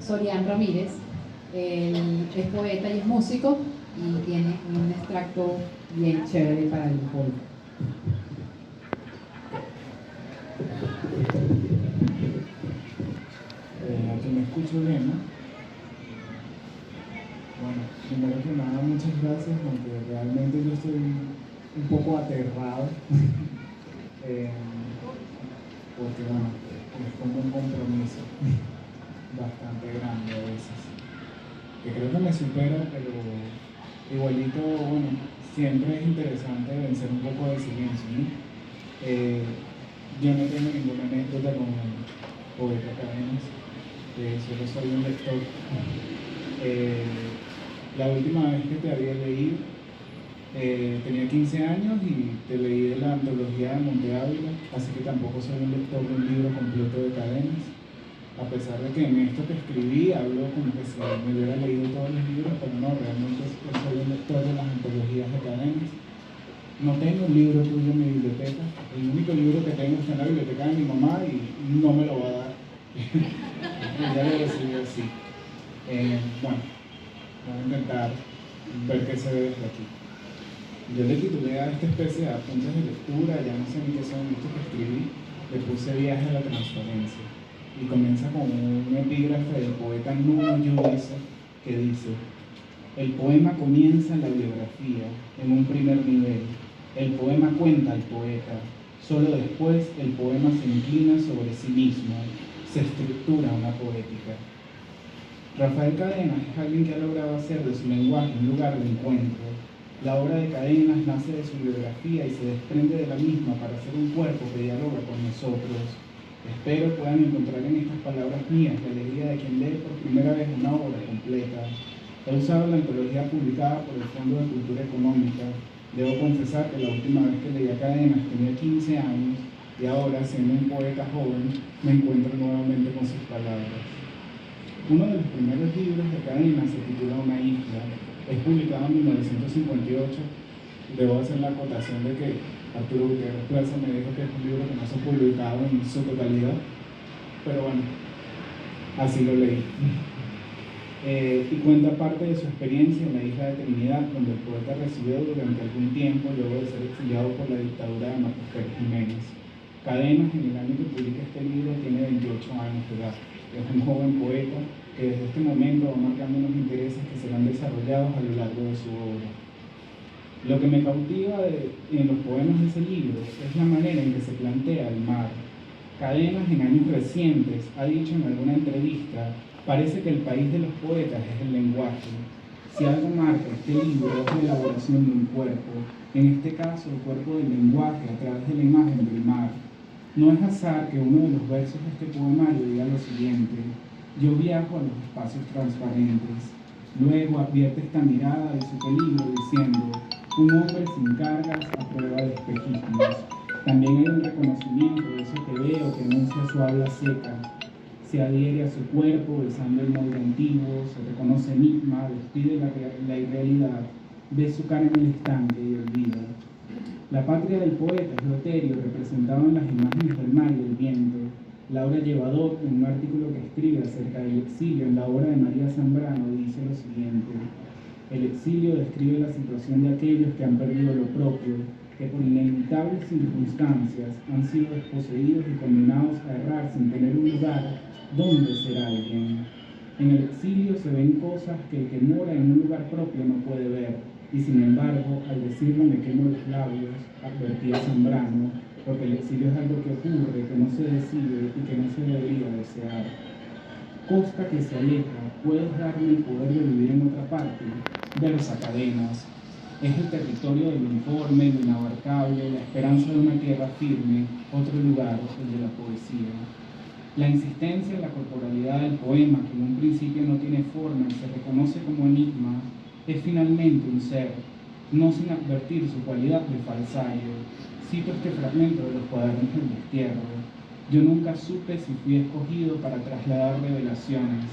Sorián Ramírez. Él es poeta y es músico y tiene un extracto bien chévere para el poema. Aquí me escucho bien, ¿no? Bueno, primero que nada, muchas gracias, aunque realmente yo estoy un poco aterrado, porque bueno, les pongo un compromiso bastante grande a veces, que creo que me supera, pero igualito, bueno, siempre es interesante vencer un poco de silencio, ¿no? Yo no tengo ninguna anécdota con el poeta Cadenas, solo soy un lector. La última vez que te había leído, tenía 15 años y te leí de la antología de Monte Ávila, así que tampoco soy un lector de un libro completo de Cadenas, a pesar de que en esto que escribí hablo como que si me hubiera leído todos los libros, pero no, realmente soy un lector de las antologías de Cadenas. No tengo un libro tuyo en mi biblioteca, el único libro que tengo está en la biblioteca de mi mamá y no me lo va a dar. Ya lo recibí así. Bueno, voy a intentar ver qué se ve desde aquí. Yo le titulé a esta especie de apuntes de lectura, ya no sé ni qué son estos que escribí, le puse Viaje a la Transparencia. Y comienza con un epígrafe del poeta Nuno Yudiza que dice: el poema comienza en la biografía, en un primer nivel. El poema cuenta al poeta. Solo después el poema se inclina sobre sí mismo, se estructura una poética. Rafael Cadenas es alguien que ha logrado hacer de su lenguaje un lugar de encuentro. La obra de Cadenas nace de su biografía y se desprende de la misma para ser un cuerpo que dialoga con nosotros. Espero puedan encontrar en estas palabras mías la alegría de quien lee por primera vez una obra completa. He usado la antología publicada por el Fondo de Cultura Económica. Debo confesar que la última vez que leí a Cadenas tenía 15 años y ahora, siendo un poeta joven, me encuentro nuevamente con sus palabras. Uno de los primeros libros de Cadenas se titula Una isla. Es publicado en 1958. Debo hacer la acotación de que Arturo Gutiérrez Plaza me dijo que es un libro que no se ha publicado en su totalidad, pero bueno, así lo leí. Y cuenta parte de su experiencia en la isla de Trinidad, donde el poeta residió durante algún tiempo luego de ser exiliado por la dictadura de Marcos Pérez Jiménez. Cadenas, en el año que publica este libro, tiene 28 años de edad. Es un joven poeta que desde este momento va marcando unos intereses que serán desarrollados a lo largo de su obra. Lo que me cautiva en los poemas de ese libro es la manera en que se plantea el mar. Cadenas, en años recientes, ha dicho en alguna entrevista: parece que el país de los poetas es el lenguaje. Si algo marca este libro es la elaboración de un cuerpo, en este caso el cuerpo del lenguaje a través de la imagen del mar. No es azar que uno de los versos de este poemario diga lo siguiente: yo viajo a los espacios transparentes. Luego advierte esta mirada de su peligro diciendo: un hombre sin cargas a prueba de espejismos. También hay un reconocimiento de eso que veo que enuncia su habla seca. Se adhiere a su cuerpo besando el molde antiguo, se reconoce misma, despide la irrealidad, ve su cara en el estanque y olvida. La patria del poeta es Loterio, representado en las imágenes del mar y del viento. Laura Llevador, en un artículo que escribe acerca del exilio en la obra de María Zambrano, dice lo siguiente: el exilio describe la situación de aquellos que han perdido lo propio, que por inevitables circunstancias han sido desposeídos y condenados a errar sin tener un lugar donde ser alguien. En el exilio se ven cosas que el que mora en un lugar propio no puede ver, y sin embargo, al decirlo me quemo los labios, advertía Zambrano, porque el exilio es algo que ocurre, que no se decide y que no se debería desear. Costa que se aleja, ¿puedes darme el poder de vivir en otra parte? Versa Cadenas. Es el territorio del informe, lo inabarcable, la esperanza de una tierra firme, otro lugar, el de la poesía. La insistencia en la corporalidad del poema, que en un principio no tiene forma y se reconoce como enigma, es finalmente un ser, no sin advertir su cualidad de falsario. Cito este fragmento de los cuadernos del destierro: yo nunca supe si fui escogido para trasladar revelaciones,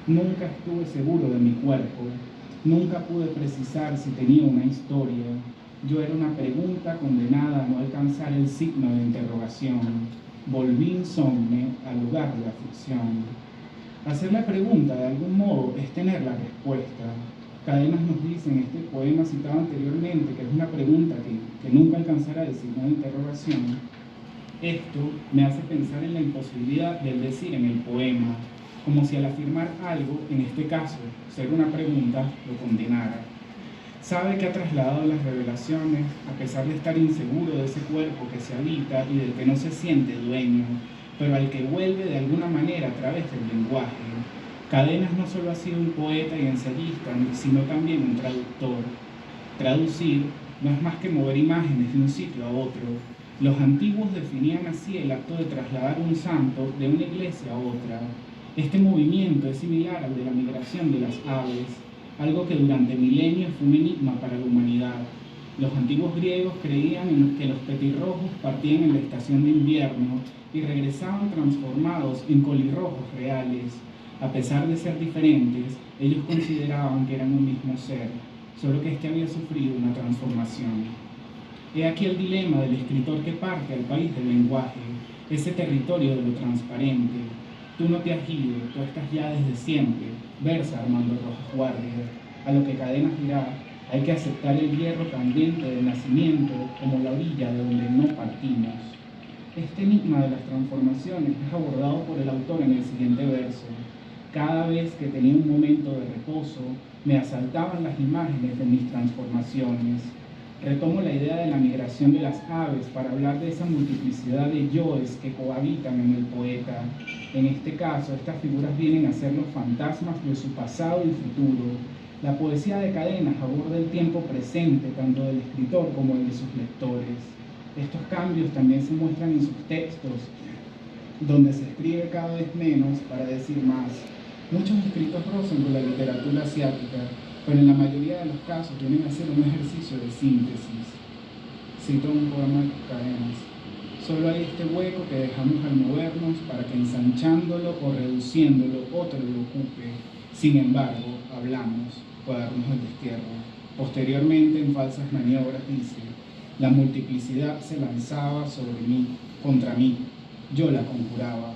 nunca estuve seguro de mi cuerpo, nunca pude precisar si tenía una historia. Yo era una pregunta condenada a no alcanzar el signo de interrogación. Volví insomne al lugar de la ficción. Hacer la pregunta, de algún modo, es tener la respuesta. Cadenas nos dice en este poema citado anteriormente, que es una pregunta que nunca alcanzará el signo de interrogación. Esto me hace pensar en la imposibilidad del decir en el poema, como si al afirmar algo, en este caso, ser una pregunta, lo condenara. Sabe que ha trasladado las revelaciones, a pesar de estar inseguro de ese cuerpo que se habita y del que no se siente dueño, pero al que vuelve de alguna manera a través del lenguaje. Cadenas no solo ha sido un poeta y ensayista, sino también un traductor. Traducir no es más que mover imágenes de un sitio a otro. Los antiguos definían así el acto de trasladar un santo de una iglesia a otra. Este movimiento es similar al de la migración de las aves, algo que durante milenios fue un enigma para la humanidad. Los antiguos griegos creían que los petirrojos partían en la estación de invierno y regresaban transformados en colirrojos reales. A pesar de ser diferentes, ellos consideraban que eran un mismo ser, solo que éste había sufrido una transformación. He aquí el dilema del escritor que parte al país del lenguaje, ese territorio de lo transparente. Tú no te has ido, tú estás ya desde siempre, versa Armando Rojas Guardia, a lo que Cadenas dirá: hay que aceptar el hierro candente del nacimiento como la orilla de donde no partimos. Este enigma de las transformaciones es abordado por el autor en el siguiente verso. Cada vez que tenía un momento de reposo, me asaltaban las imágenes de mis transformaciones. Retomo la idea de la migración de las aves para hablar de esa multiplicidad de yoes que cohabitan en el poeta. En este caso, estas figuras vienen a ser los fantasmas de su pasado y futuro. La poesía de Cadenas aborda el tiempo presente, tanto del escritor como el de sus lectores. Estos cambios también se muestran en sus textos, donde se escribe cada vez menos para decir más. Muchos escritos rozan con la literatura asiática, pero en la mayoría de los casos vienen a ser un ejercicio de síntesis. Cito un poema de Cadenas. Solo hay este hueco que dejamos al movernos para que ensanchándolo o reduciéndolo otro lo ocupe. Sin embargo, hablamos, cuadernos del destierro. Posteriormente, en falsas maniobras, dice: la multiplicidad se lanzaba sobre mí, contra mí. Yo la conjuraba.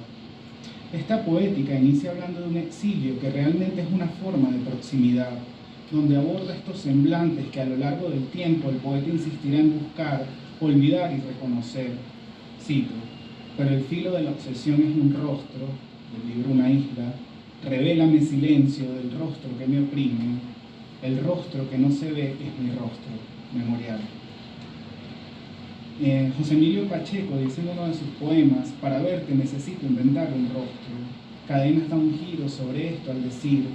Esta poética inicia hablando de un exilio que realmente es una forma de proximidad, donde aborda estos semblantes que a lo largo del tiempo el poeta insistirá en buscar, olvidar y reconocer. Cito: pero el filo de la obsesión es un rostro, del libro Una isla, revélame silencio del rostro que me oprime, el rostro que no se ve es mi rostro, memorial. José Emilio Pacheco dice en uno de sus poemas: para verte necesito inventar un rostro. Cadenas da un giro sobre esto al decir: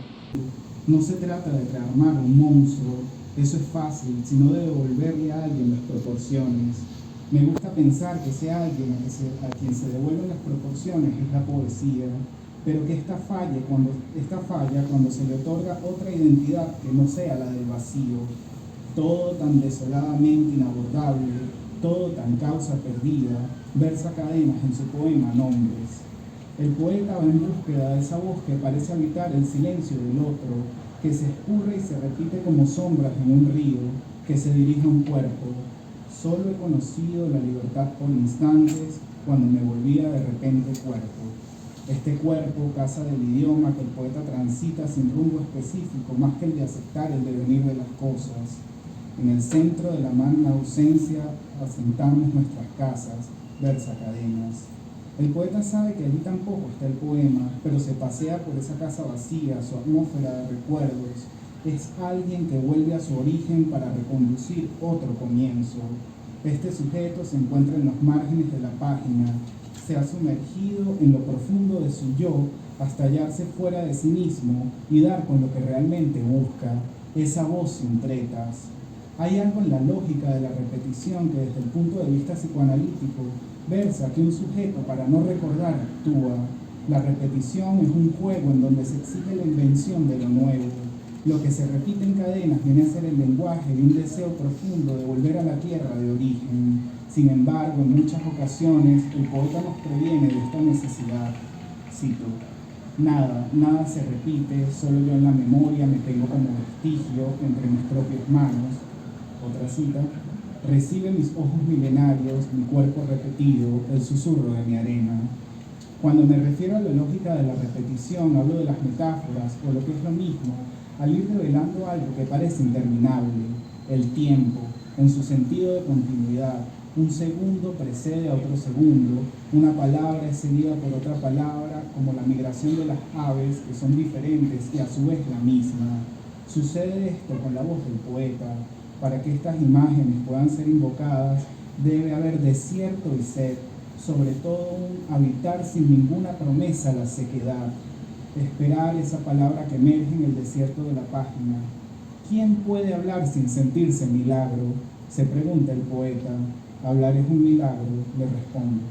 no se trata de rearmar un monstruo, eso es fácil, sino de devolverle a alguien las proporciones. Me gusta pensar que ese alguien a quien se devuelven las proporciones es la poesía, pero que esta falla cuando se le otorga otra identidad que no sea la del vacío. Todo tan desoladamente inabordable, todo tan causa perdida, versa Cadenas en su poema Nombres. El poeta va en búsqueda de esa voz que parece habitar el silencio del otro, que se escurre y se repite como sombras en un río, que se dirige a un cuerpo. Solo he conocido la libertad por instantes cuando me volvía de repente cuerpo. Este cuerpo, casa del idioma que el poeta transita sin rumbo específico, más que el de aceptar el devenir de las cosas. En el centro de la magna ausencia asentamos nuestras casas, versa Cadenas. El poeta sabe que allí tampoco está el poema, pero se pasea por esa casa vacía, su atmósfera de recuerdos. Es alguien que vuelve a su origen para reconducir otro comienzo. Este sujeto se encuentra en los márgenes de la página, se ha sumergido en lo profundo de su yo hasta hallarse fuera de sí mismo y dar con lo que realmente busca, esa voz sin tretas. Hay algo en la lógica de la repetición que desde el punto de vista psicoanalítico versa que un sujeto para no recordar actúa. La repetición es un juego en donde se exige la invención de lo nuevo. Lo que se repite en Cadenas viene a ser el lenguaje de un deseo profundo de volver a la tierra de origen. Sin embargo, en muchas ocasiones el poeta nos previene de esta necesidad. Cito: nada se repite, solo yo en la memoria me tengo como vestigio entre mis propias manos. Otra cita: recibe mis ojos milenarios, mi cuerpo repetido, el susurro de mi arena. Cuando me refiero a la lógica de la repetición, hablo de las metáforas, o lo que es lo mismo, al ir revelando algo que parece interminable, el tiempo, en su sentido de continuidad. Un segundo precede a otro segundo, una palabra es seguida por otra palabra, como la migración de las aves, que son diferentes y a su vez la misma. Sucede esto con la voz del poeta. Para que estas imágenes puedan ser invocadas, debe haber desierto y sed, sobre todo un habitar sin ninguna promesa la sequedad, esperar esa palabra que emerge en el desierto de la página. ¿Quién puede hablar sin sentirse milagro? Se pregunta el poeta. Hablar es un milagro, le respondo.